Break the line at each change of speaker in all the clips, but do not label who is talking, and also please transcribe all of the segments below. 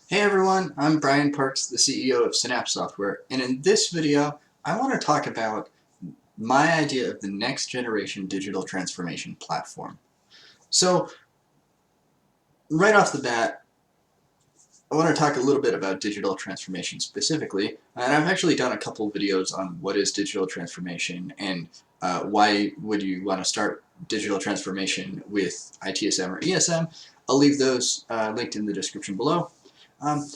Hey everyone, I'm Brian Parks, the CEO of Synapse Software, and in this video, I want to talk about my idea of the next generation digital transformation platform. So, right off the bat, I want to talk a little bit about digital transformation specifically, and I've actually done a couple videos on what is digital transformation and why would you want to start digital transformation with ITSM or ESM. I'll leave those linked in the description below. Um,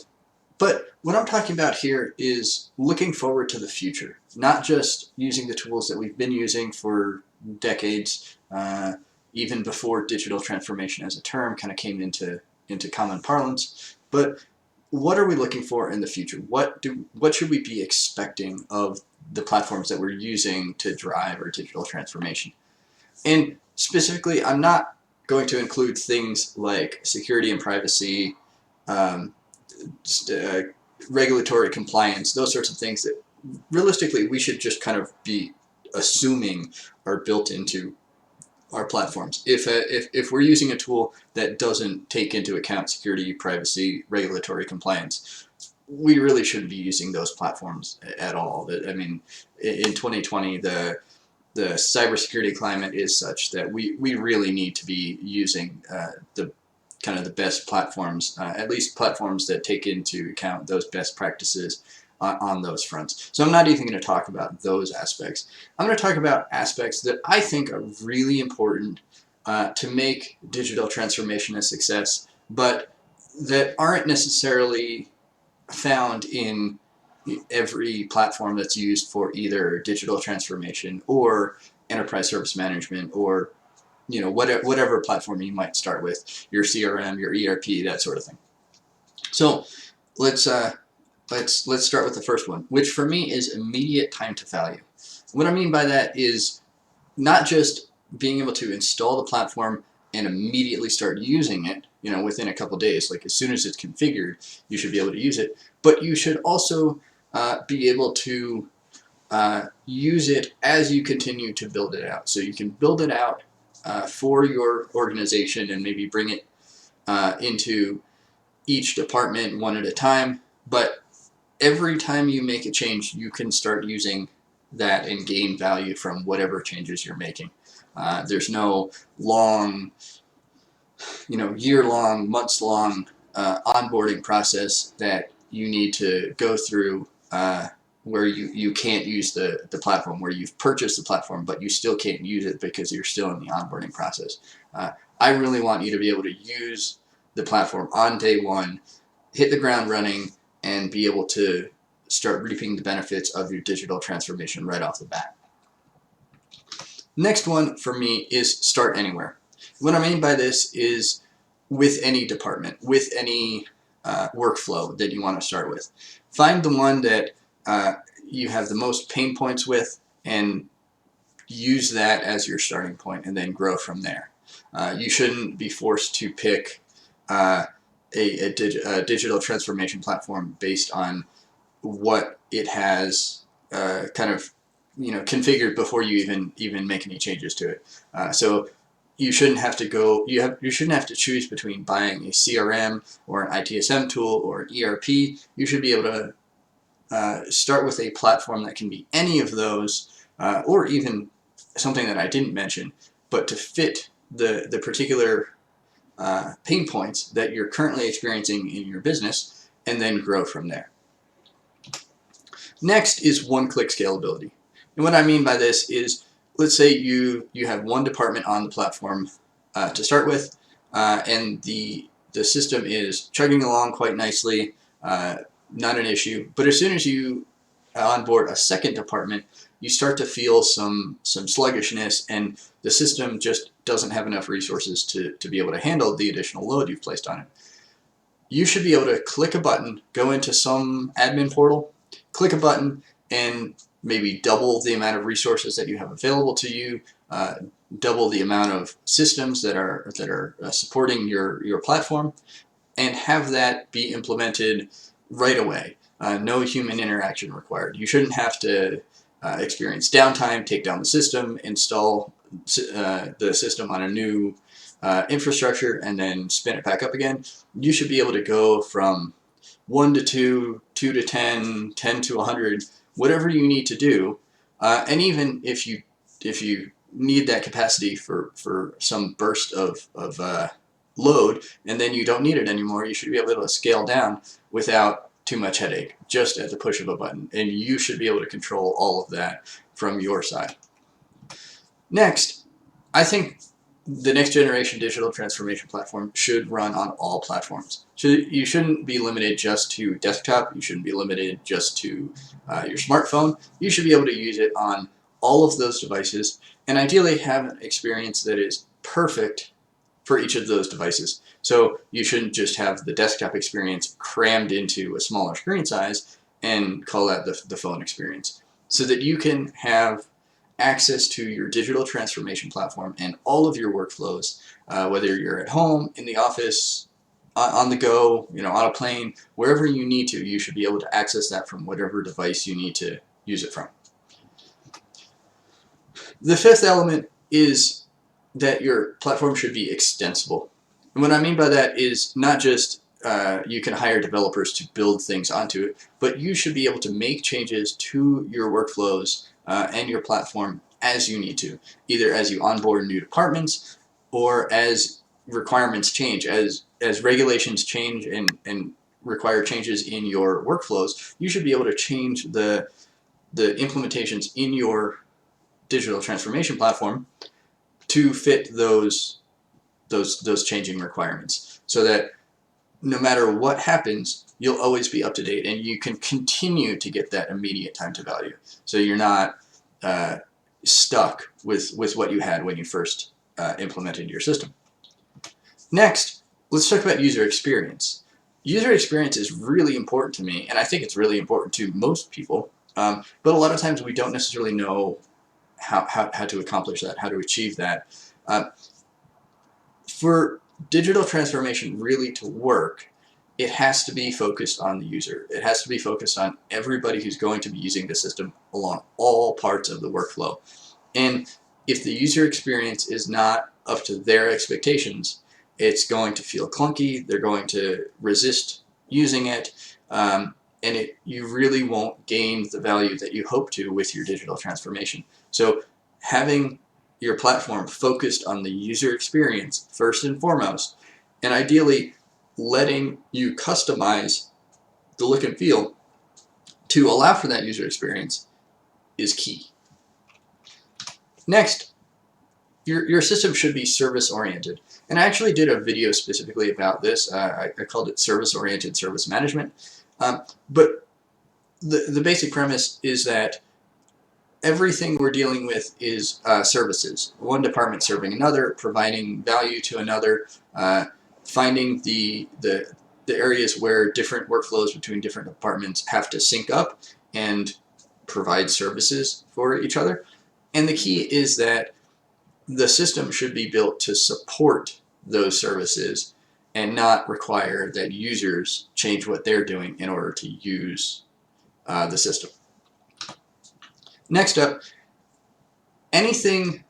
But what I'm talking about here is looking forward to the future, not just using the tools that we've been using for decades, even before digital transformation as a term kind of came into common parlance, but what are we looking for in the future? What should we be expecting of the platforms that we're using to drive our digital transformation? And specifically, I'm not going to include things like security and privacy, um, regulatory compliance, those sorts of things that realistically we should just kind of be assuming are built into our platforms. If we're using a tool that doesn't take into account security, privacy, regulatory compliance, we really shouldn't be using those platforms at all. I mean, in 2020, the cybersecurity climate is such that we really need to be using the kind of the best platforms, at least platforms that take into account those best practices on those fronts. So I'm not even going to talk about those aspects. I'm going to talk about aspects that I think are really important to make digital transformation a success, but that aren't necessarily found in every platform that's used for either digital transformation or enterprise service management or whatever platform you might start with, your CRM, your ERP, that sort of thing. So let's let's start with the first one, which for me is immediate time to value. What I mean by that is not just being able to install the platform and immediately start using it, within a couple days. Like as soon as it's configured, you should be able to use it. But you should also be able to use it as you continue to build it out. So you can build it out for your organization and maybe bring it into each department one at a time. But every time you make a change, you can start using that and gain value from whatever changes you're making. There's no long, year-long, months-long onboarding process that you need to go through where you can't use the platform, where you've purchased the platform, but you still can't use it because you're still in the onboarding process. I really want you to be able to use the platform on day one, hit the ground running, and be able to start reaping the benefits of your digital transformation right off the bat. Next one for me is start anywhere. What I mean by this is with any department, with any workflow that you want to start with. Find the one that you have the most pain points with and use that as your starting point and then grow from there. You shouldn't be forced to pick a digital transformation platform based on what it has kind of configured before you even make any changes to it. So you shouldn't have to go. You shouldn't have to choose between buying a CRM or an ITSM tool or an ERP. You should be able to start with a platform that can be any of those, or even something that I didn't mention, but to fit the particular pain points that you're currently experiencing in your business, and then grow from there. Next is one-click scalability. And what I mean by this is, let's say you have one department on the platform to start with, and the system is chugging along quite nicely, not an issue. But as soon as you onboard a second department, you start to feel some sluggishness, and the system just doesn't have enough resources to be able to handle the additional load you've placed on it. You should be able to click a button, go into some admin portal, click a button, and maybe double the amount of resources that you have available to you, double the amount of systems that are supporting your platform, and have that be implemented right away. No human interaction required. You shouldn't have to experience downtime, take down the system, install the system on a new infrastructure, and then spin it back up again. You should be able to go from 1 to 2, 2 to 10, 10 to 100, whatever you need to do. And even if you need that capacity for some burst of load, and then you don't need it anymore, you should be able to scale down without too much headache, just at the push of a button. And you should be able to control all of that from your side. Next, I think the next generation digital transformation platform should run on all platforms. So you shouldn't be limited just to desktop. You shouldn't be limited just to your smartphone. You should be able to use it on all of those devices, and ideally have an experience that is perfect for each of those devices. So you shouldn't just have the desktop experience crammed into a smaller screen size and call that the phone experience. So that you can have access to your digital transformation platform and all of your workflows, whether you're at home, in the office, on the go, on a plane, wherever you need to, you should be able to access that from whatever device you need to use it from. The fifth element is that your platform should be extensible. And what I mean by that is not just you can hire developers to build things onto it, but you should be able to make changes to your workflows and your platform as you need to, either as you onboard new departments or as requirements change, as regulations change and require changes in your workflows. You should be able to change the implementations in your digital transformation platform to fit those changing requirements, so that no matter what happens, you'll always be up to date and you can continue to get that immediate time to value. So you're not stuck with what you had when you first implemented your system. Next, let's talk about user experience. User experience is really important to me, and I think it's really important to most people, but a lot of times we don't necessarily know how to accomplish that, how to achieve that. For digital transformation really to work, it has to be focused on the user. It has to be focused on everybody who's going to be using the system along all parts of the workflow. And if the user experience is not up to their expectations, it's going to feel clunky, they're going to resist using it, and you really won't gain the value that you hope to with your digital transformation. So having your platform focused on the user experience first and foremost, and ideally letting you customize the look and feel to allow for that user experience is key. Next, your system should be service-oriented. And I actually did a video specifically about this. I called it service-oriented service management. But the basic premise is that everything we're dealing with is services. One department serving another, providing value to another, finding the areas where different workflows between different departments have to sync up and provide services for each other. And the key is that the system should be built to support those services and not require that users change what they're doing in order to use the system. Next up, anything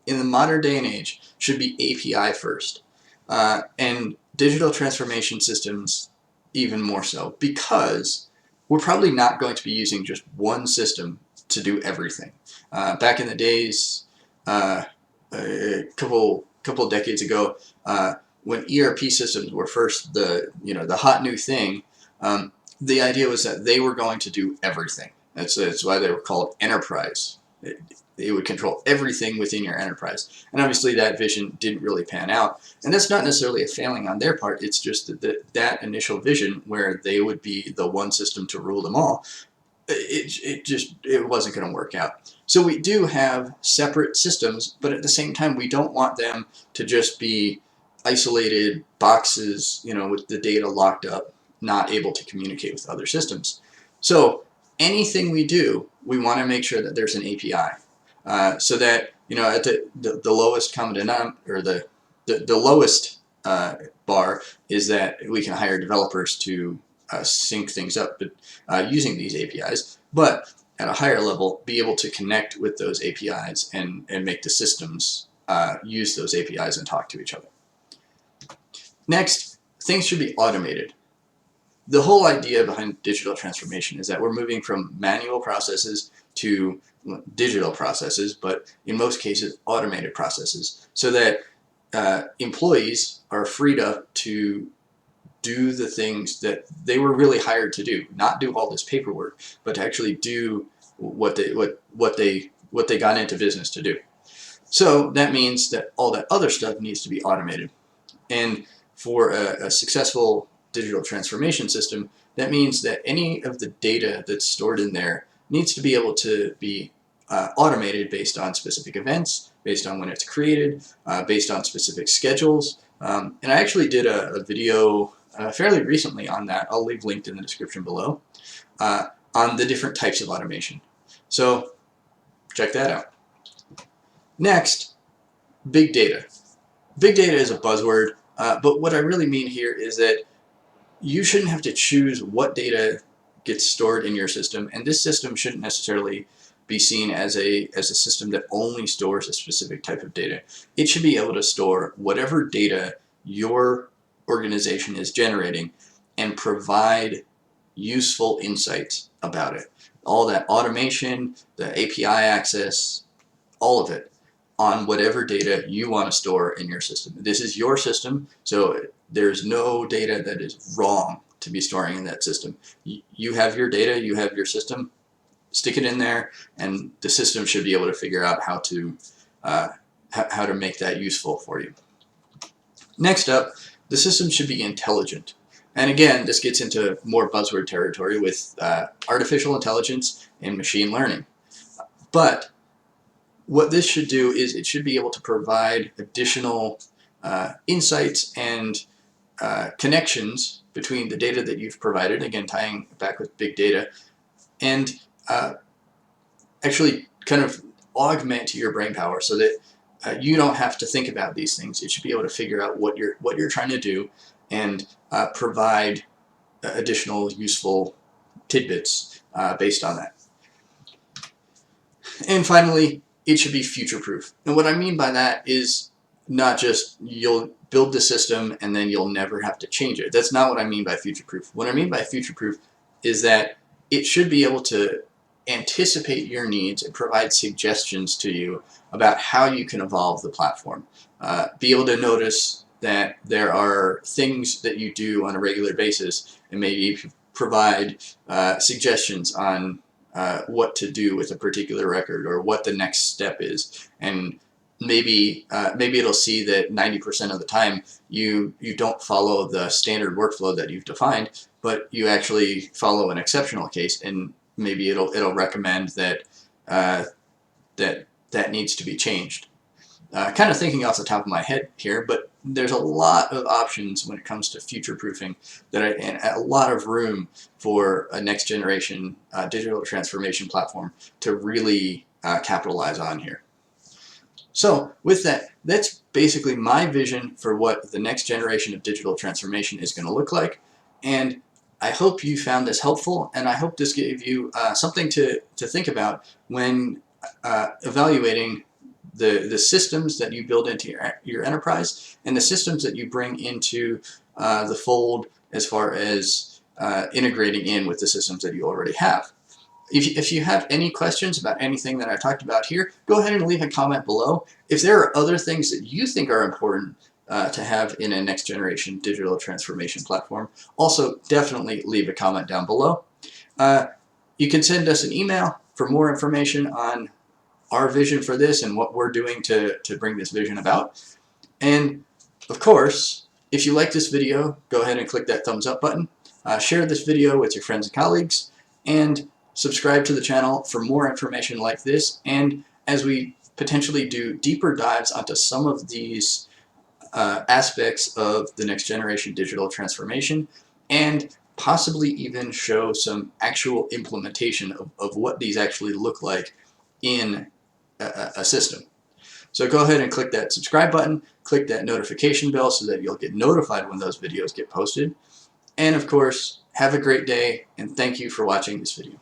in the modern day and age should be API first, and digital transformation systems even more so, because we're probably not going to be using just one system to do everything. Back in the days, a couple of decades ago, when ERP systems were first the hot new thing, the idea was that they were going to do everything. That's why they were called enterprise. It would control everything within your enterprise. And obviously that vision didn't really pan out. And that's not necessarily a failing on their part. It's just that initial vision where they would be the one system to rule them all, it wasn't going to work out. So we do have separate systems, but at the same time we don't want them to just be isolated boxes, with the data locked up, not able to communicate with other systems. So anything we do, we want to make sure that there's an API, so that at the lowest common denominator, or the lowest bar, is that we can hire developers to sync things up, but using these APIs. But at a higher level, be able to connect with those APIs and make the systems use those APIs and talk to each other. Next, things should be automated. the whole idea behind digital transformation is that we're moving from manual processes to digital processes, but in most cases automated processes, so that employees are freed up to do the things that they were really hired to do, not do all this paperwork, but to actually do what they got into business to do. So that means that all that other stuff needs to be automated. And for a successful digital transformation system, that means that any of the data that's stored in there needs to be able to be automated based on specific events, based on when it's created, based on specific schedules. And I actually did a video fairly recently on that. I'll leave linked in the description below, on the different types of automation. So check that out. Next, big data. Big data is a buzzword, but what I really mean here is that you shouldn't have to choose what data gets stored in your system, and this system shouldn't necessarily be seen as a system that only stores a specific type of data. It should be able to store whatever data your organization is generating and provide useful insights about it. All that automation, the API access, all of it on whatever data you want to store in your system. This is your system, so there's no data that is wrong to be storing in that system. You have your data, you have your system, stick it in there, and the system should be able to figure out how to make that useful for you. Next up, the system should be intelligent. And again, this gets into more buzzword territory with artificial intelligence and machine learning. But what this should do is it should be able to provide additional insights and connections between the data that you've provided, again tying back with big data, and actually kind of augment your brain power so that you don't have to think about these things. It should be able to figure out what you're trying to do and provide additional useful tidbits based on that. And finally, it should be future-proof. And what I mean by that is not just you'll build the system and then you'll never have to change it. That's not what I mean by future-proof. What I mean by future-proof is that it should be able to anticipate your needs and provide suggestions to you about how you can evolve the platform. Be able to notice that there are things that you do on a regular basis and maybe provide suggestions on what to do with a particular record or what the next step is. And maybe it'll see that 90% of the time you don't follow the standard workflow that you've defined, but you actually follow an exceptional case, and maybe it'll recommend that that needs to be changed. Kind of thinking off the top of my head here, but there's a lot of options when it comes to future-proofing and a lot of room for a next-generation digital transformation platform to really capitalize on here. So with that, that's basically my vision for what the next generation of digital transformation is going to look like. And I hope you found this helpful, and I hope this gave you something to think about when evaluating the systems that you build into your enterprise and the systems that you bring into the fold as far as integrating in with the systems that you already have. If you have any questions about anything that I talked about here, go ahead and leave a comment below. If there are other things that you think are important to have in a next generation digital transformation platform, also definitely leave a comment down below. You can send us an email for more information on our vision for this and what we're doing to bring this vision about. And of course, if you like this video, go ahead and click that thumbs up button. Share this video with your friends and colleagues, and subscribe to the channel for more information like this. And as we potentially do deeper dives onto some of these aspects of the next generation digital transformation, and possibly even show some actual implementation of what these actually look like in a system. So go ahead and click that subscribe button, click that notification bell so that you'll get notified when those videos get posted. And of course, have a great day, and thank you for watching this video.